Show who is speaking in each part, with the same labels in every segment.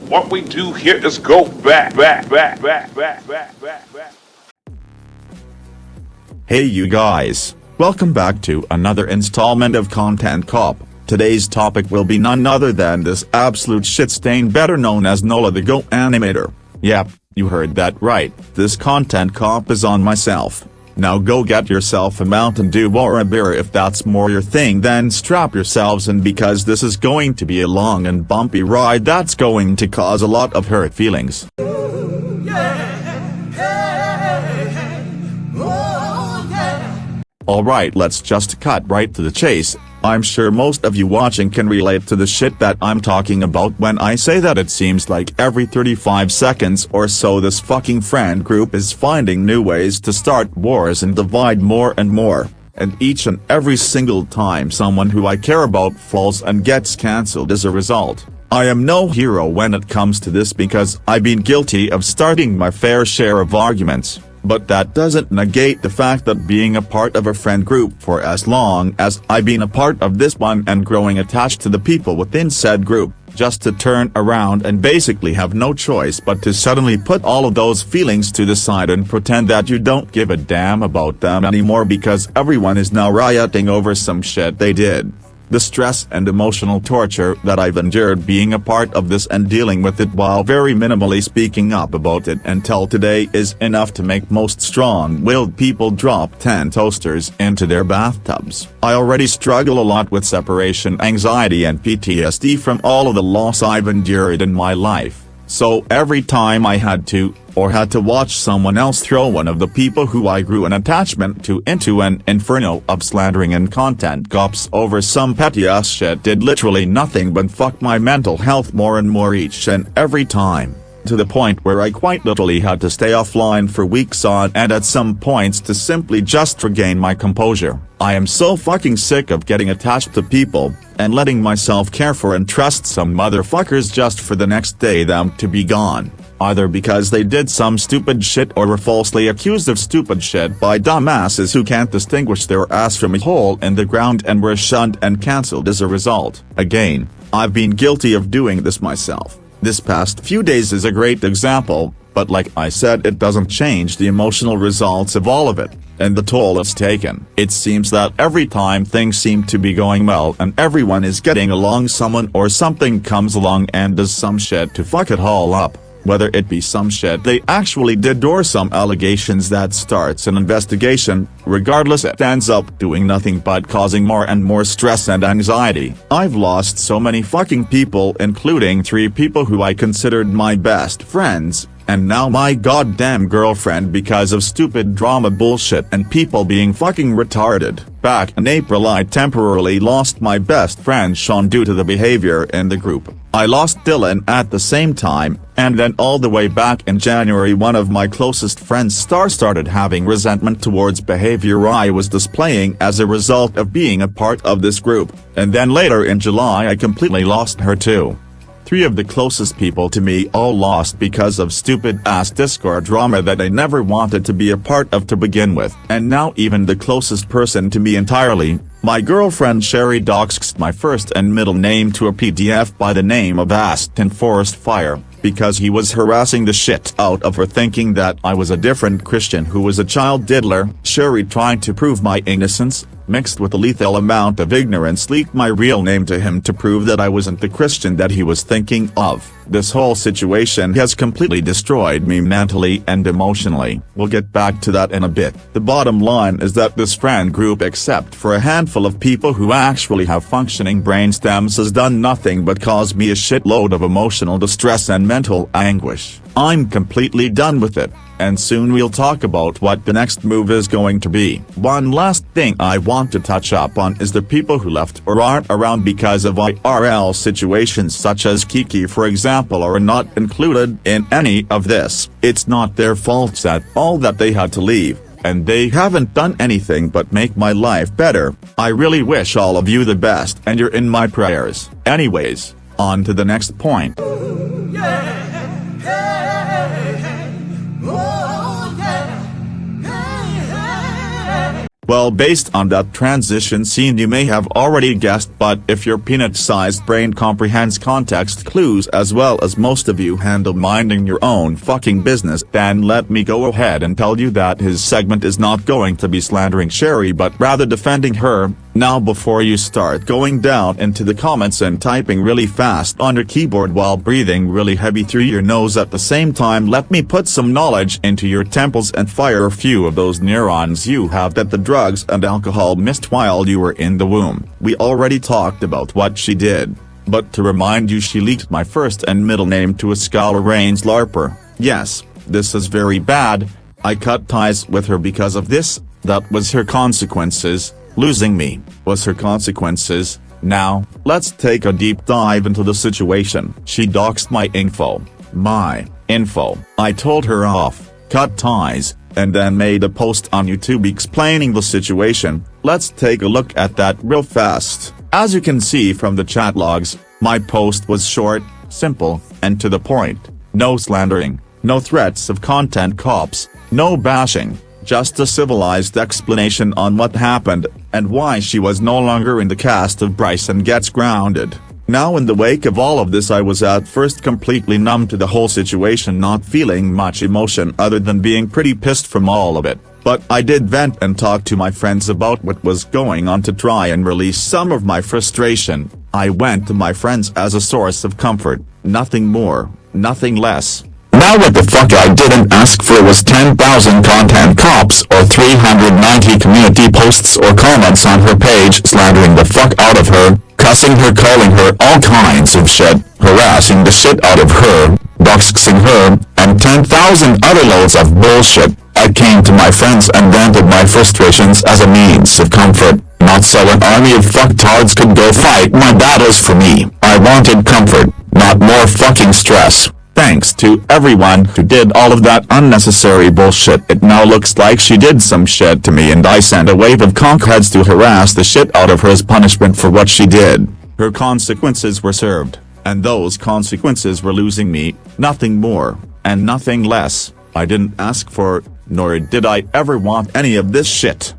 Speaker 1: What we do here is go back.
Speaker 2: Hey you guys, welcome back to another installment of Content Cop. Today's topic will be none other than this absolute shit stain better known as Nola the Goat Animator. Yep, you heard that right, this Content Cop is on myself. Now go get yourself a Mountain Dew or a beer if that's more your thing, then strap yourselves in because this is going to be a long and bumpy ride that's going to cause a lot of hurt feelings. Alright, let's just cut right to the chase. I'm sure most of you watching can relate to the shit that I'm talking about when I say that it seems like every 35 seconds or so this fucking friend group is finding new ways to start wars and divide more and more, and each and every single time someone who I care about falls and gets cancelled as a result. I am no hero when it comes to this because I've been guilty of starting my fair share of arguments. But that doesn't negate the fact that being a part of a friend group for as long as I've been a part of this one and growing attached to the people within said group, just to turn around and basically have no choice but to suddenly put all of those feelings to the side and pretend that you don't give a damn about them anymore because everyone is now rioting over some shit they did. The stress and emotional torture that I've endured being a part of this and dealing with it while very minimally speaking up about it until today is enough to make most strong-willed people drop 10 toasters into their bathtubs. I already struggle a lot with separation anxiety and PTSD from all of the loss I've endured in my life. So every time I had to watch someone else throw one of the people who I grew an attachment to into an inferno of slandering and content cops over some petty ass shit did literally nothing but fuck my mental health more and more each and every time. To the point where I quite literally had to stay offline for weeks on end at some points to simply just regain my composure. I am so fucking sick of getting attached to people, and letting myself care for and trust some motherfuckers just for the next day them to be gone, either because they did some stupid shit or were falsely accused of stupid shit by dumbasses who can't distinguish their ass from a hole in the ground and were shunned and cancelled as a result. Again, I've been guilty of doing this myself. This past few days is a great example, but like I said, it doesn't change the emotional results of all of it, and the toll it's taken. It seems that every time things seem to be going well and everyone is getting along, someone or something comes along and does some shit to fuck it all up. Whether it be some shit they actually did or some allegations that starts an investigation, regardless it ends up doing nothing but causing more and more stress and anxiety. I've lost so many fucking people, including 3 people who I considered my best friends, and now my goddamn girlfriend because of stupid drama bullshit and people being fucking retarded. Back in April I temporarily lost my best friend Sean due to the behavior in the group. I lost Dylan at the same time, and then all the way back in January one of my closest friends started having resentment towards behavior I was displaying as a result of being a part of this group, and then later in July I completely lost her too. 3 of the closest people to me all lost because of stupid ass Discord drama that I never wanted to be a part of to begin with, and now even the closest person to me entirely, my girlfriend Sherry, doxed my first and middle name to a PDF by the name of Aston Forest Fire, because he was harassing the shit out of her thinking that I was a different Christian who was a child diddler. Sherry, trying to prove my innocence, mixed with a lethal amount of ignorance, leaked my real name to him to prove that I wasn't the Christian that he was thinking of. This whole situation has completely destroyed me mentally and emotionally. We'll get back to that in a bit. The bottom line is that this friend group, except for a handful of people who actually have functioning brainstems, has done nothing but cause me a shitload of emotional distress and mental anguish. I'm completely done with it, and soon we'll talk about what the next move is going to be. One last thing I want to touch up on is the people who left or aren't around because of IRL situations such as Kiki for example are not included in any of this. It's not their fault at all that they had to leave, and they haven't done anything but make my life better. I really wish all of you the best and you're in my prayers. Anyways, on to the next point. Well, based on that transition scene you may have already guessed, but if your peanut-sized brain comprehends context clues as well as most of you handle minding your own fucking business, then let me go ahead and tell you that his segment is not going to be slandering Sherry but rather defending her. Now before you start going down into the comments and typing really fast on your keyboard while breathing really heavy through your nose at the same time, let me put some knowledge into your temples and fire a few of those neurons you have that the drugs and alcohol missed while you were in the womb. We already talked about what she did. But to remind you, she leaked my first and middle name to a Scholar Rains LARPer. Yes, this is very bad. I cut ties with her because of this. That was her consequences. Losing me was her consequences. Now, let's take a deep dive into the situation. She doxed my info. I told her off, cut ties, and then made a post on YouTube explaining the situation. Let's take a look at that real fast. As you can see from the chat logs, my post was short, simple, and to the point. No slandering, no threats of content cops, no bashing. Just a civilized explanation on what happened, and why she was no longer in the cast of Bryson Gets Grounded. Now in the wake of all of this, I was at first completely numb to the whole situation, not feeling much emotion other than being pretty pissed from all of it. But I did vent and talk to my friends about what was going on to try and release some of my frustration. I went to my friends as a source of comfort, nothing more, nothing less. Now what the fuck I didn't ask for was 10,000 content cops or 390 community posts or comments on her page slandering the fuck out of her, cussing her, calling her all kinds of shit, harassing the shit out of her, doxing her, and 10,000 other loads of bullshit. I came to my friends and vented my frustrations as a means of comfort, not so an army of fucktards could go fight my battles for me. I wanted comfort, not more fucking stress. Thanks to everyone who did all of that unnecessary bullshit. It now looks like she did some shit to me and I sent a wave of cockheads to harass the shit out of her as punishment for what she did. Her consequences were served, and those consequences were losing me, nothing more, and nothing less. I didn't ask for, nor did I ever want any of this shit.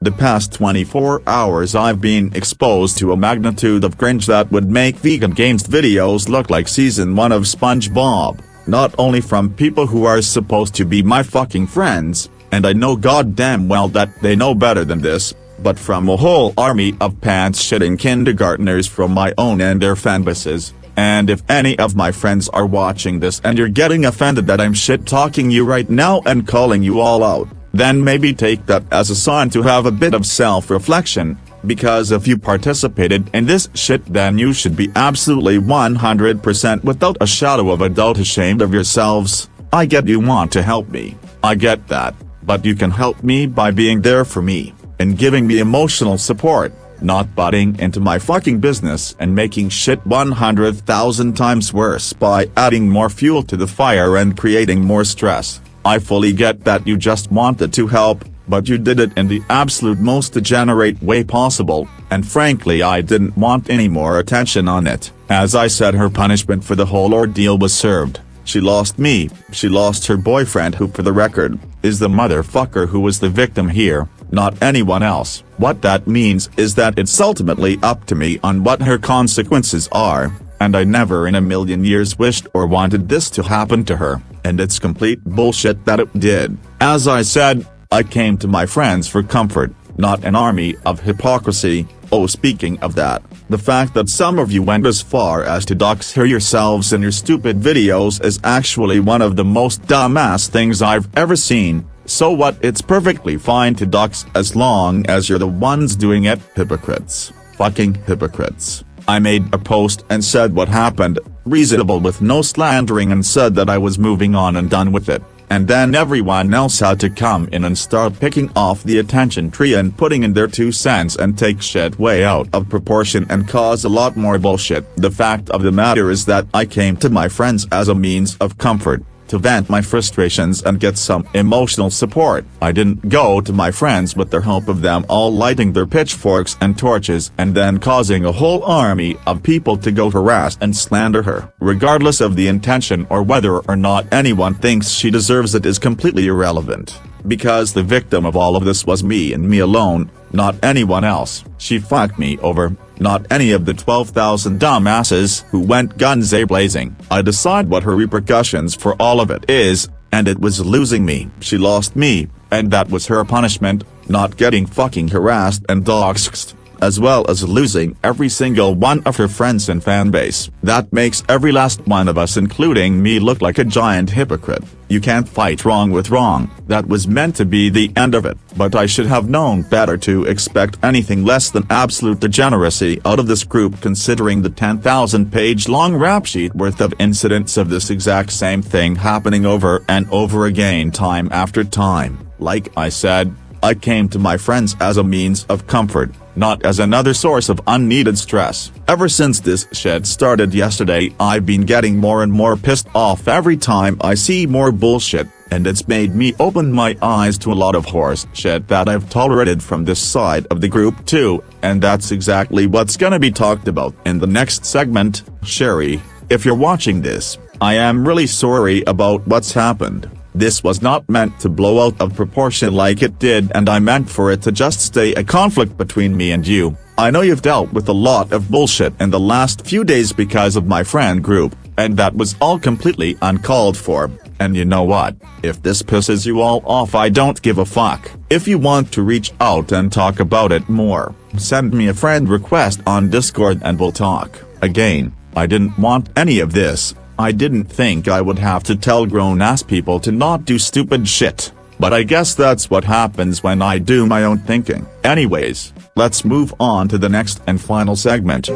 Speaker 2: The past 24 hours I've been exposed to a magnitude of cringe that would make Vegan Games videos look like season 1 of SpongeBob, not only from people who are supposed to be my fucking friends, and I know goddamn well that they know better than this, but from a whole army of pants-shitting kindergartners from my own and their fanbases. And if any of my friends are watching this and you're getting offended that I'm shit-talking you right now and calling you all out, then maybe take that as a sign to have a bit of self-reflection, because if you participated in this shit then you should be absolutely 100% without a shadow of a doubt ashamed of yourselves. I get you want to help me, I get that, but you can help me by being there for me, and giving me emotional support, not butting into my fucking business and making shit 100,000 times worse by adding more fuel to the fire and creating more stress. I fully get that you just wanted to help, but you did it in the absolute most degenerate way possible, and frankly I didn't want any more attention on it. As I said, her punishment for the whole ordeal was served. She lost me, she lost her boyfriend, who for the record, is the motherfucker who was the victim here, not anyone else. What that means is that it's ultimately up to me on what her consequences are. And I never in a million years wished or wanted this to happen to her, and it's complete bullshit that it did. As I said, I came to my friends for comfort, not an army of hypocrisy. Oh, speaking of that, the fact that some of you went as far as to dox her yourselves in your stupid videos is actually one of the most dumbass things I've ever seen. So what, it's perfectly fine to dox as long as you're the ones doing it. Hypocrites. Fucking hypocrites. I made a post and said what happened, reasonable with no slandering, and said that I was moving on and done with it. And then everyone else had to come in and start picking off the attention tree and putting in their 2 cents and take shit way out of proportion and cause a lot more bullshit. The fact of the matter is that I came to my friends as a means of comfort, to vent my frustrations and get some emotional support. I didn't go to my friends with the hope of them all lighting their pitchforks and torches and then causing a whole army of people to go harass and slander her. Regardless of the intention or whether or not anyone thinks she deserves it is completely irrelevant. because the victim of all of this was me and me alone, not anyone else. She fucked me over, not any of the 12,000 dumbasses who went guns a-blazing. I decide what her repercussions for all of it is, and it was losing me. She lost me, and that was her punishment, not getting fucking harassed and doxxed, as well as losing every single one of her friends and fanbase. That makes every last one of us, including me, look like a giant hypocrite. You can't fight wrong with wrong. That was meant to be the end of it, but I should have known better to expect anything less than absolute degeneracy out of this group, considering the 10,000-page long rap sheet worth of incidents of this exact same thing happening over and over again, time after time. Like I said, I came to my friends as a means of comfort, not as another source of unneeded stress. Ever since this shit started yesterday, I've been getting more and more pissed off every time I see more bullshit, and it's made me open my eyes to a lot of horse shit that I've tolerated from this side of the group too, and that's exactly what's gonna be talked about in the next segment. Sherry, if you're watching this, I am really sorry about what's happened. This was not meant to blow out of proportion like it did, and I meant for it to just stay a conflict between me and you. I know you've dealt with a lot of bullshit in the last few days because of my friend group, and that was all completely uncalled for. And you know what? If this pisses you all off, I don't give a fuck. If you want to reach out and talk about it more, send me a friend request on Discord and we'll talk. Again, I didn't want any of this. I didn't think I would have to tell grown-ass people to not do stupid shit, but I guess that's what happens when I do my own thinking. Anyways, let's move on to the next and final segment.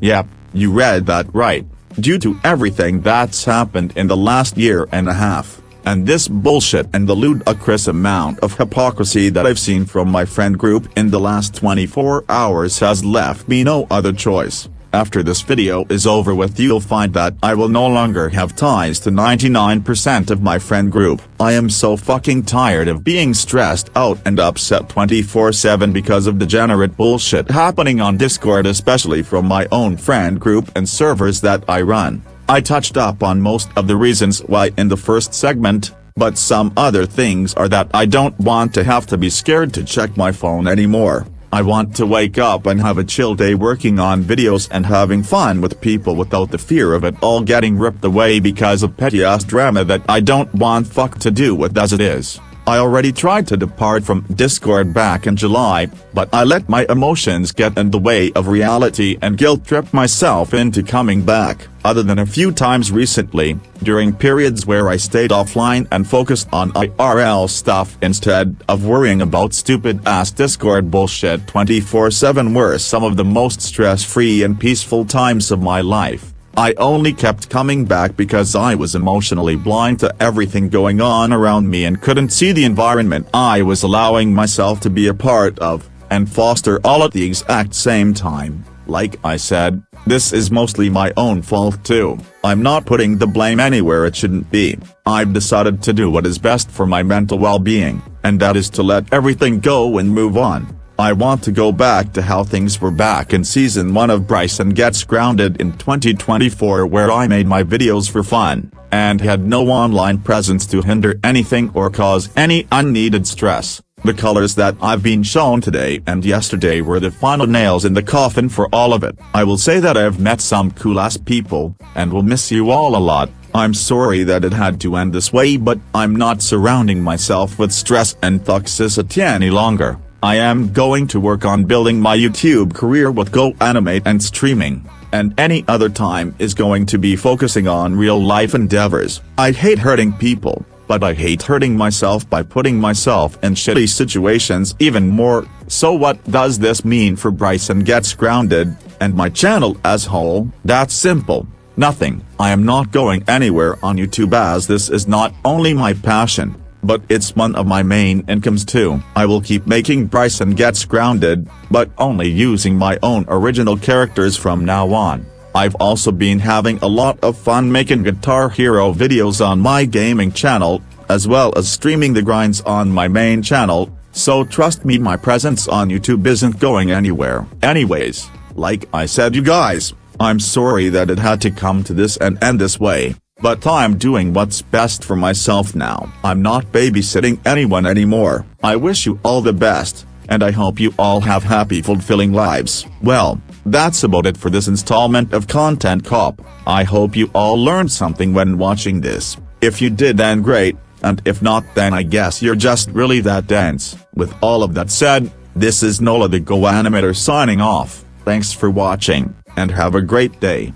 Speaker 2: Yep, you read that right. Due to everything that's happened in the last year and a half, and this bullshit and the ludicrous amount of hypocrisy that I've seen from my friend group in the last 24 hours has left me no other choice. After this video is over with, you'll find that I will no longer have ties to 99% of my friend group. I am so fucking tired of being stressed out and upset 24/7 because of degenerate bullshit happening on Discord, especially from my own friend group and servers that I run. I touched up on most of the reasons why in the first segment, but some other things are that I don't want to have to be scared to check my phone anymore. I want to wake up and have a chill day working on videos and having fun with people without the fear of it all getting ripped away because of petty-ass drama that I don't want fuck to do with as it is. I already tried to depart from Discord back in July, but I let my emotions get in the way of reality and guilt-trip myself into coming back, other than a few times recently, during periods where I stayed offline and focused on IRL stuff instead of worrying about stupid-ass Discord bullshit 24/7 were some of the most stress-free and peaceful times of my life. I only kept coming back because I was emotionally blind to everything going on around me and couldn't see the environment I was allowing myself to be a part of, and foster all at the exact same time. Like I said, this is mostly my own fault too. I'm not putting the blame anywhere it shouldn't be. I've decided to do what is best for my mental well-being, and that is to let everything go and move on. I want to go back to how things were back in season 1 of Bryson Gets Grounded in 2024, where I made my videos for fun, and had no online presence to hinder anything or cause any unneeded stress. The colors that I've been shown today and yesterday were the final nails in the coffin for all of it. I will say that I've met some cool-ass people, and will miss you all a lot. I'm sorry that it had to end this way, but I'm not surrounding myself with stress and toxicity any longer. I am going to work on building my YouTube career with Go Animate and streaming, and any other time is going to be focusing on real-life endeavors. I hate hurting people, but I hate hurting myself by putting myself in shitty situations even more. So what does this mean for Bryson Gets Grounded, and my channel as whole? That's simple. Nothing. I am not going anywhere on YouTube, as this is not only my passion, but it's one of my main incomes too. I will keep making Bryson Gets Grounded, but only using my own original characters from now on. I've also been having a lot of fun making Guitar Hero videos on my gaming channel, as well as streaming the grinds on my main channel, so trust me, my presence on YouTube isn't going anywhere. Anyways, like I said, you guys, I'm sorry that it had to come to this and end this way, but I'm doing what's best for myself now. I'm not babysitting anyone anymore. I wish you all the best, and I hope you all have happy fulfilling lives. Well, that's about it for this installment of Content Cop. I hope you all learned something when watching this. If you did, then great, and if not, then I guess you're just really that dense. With all of that said, this is Nola the Go Animator signing off. Thanks for watching, and have a great day.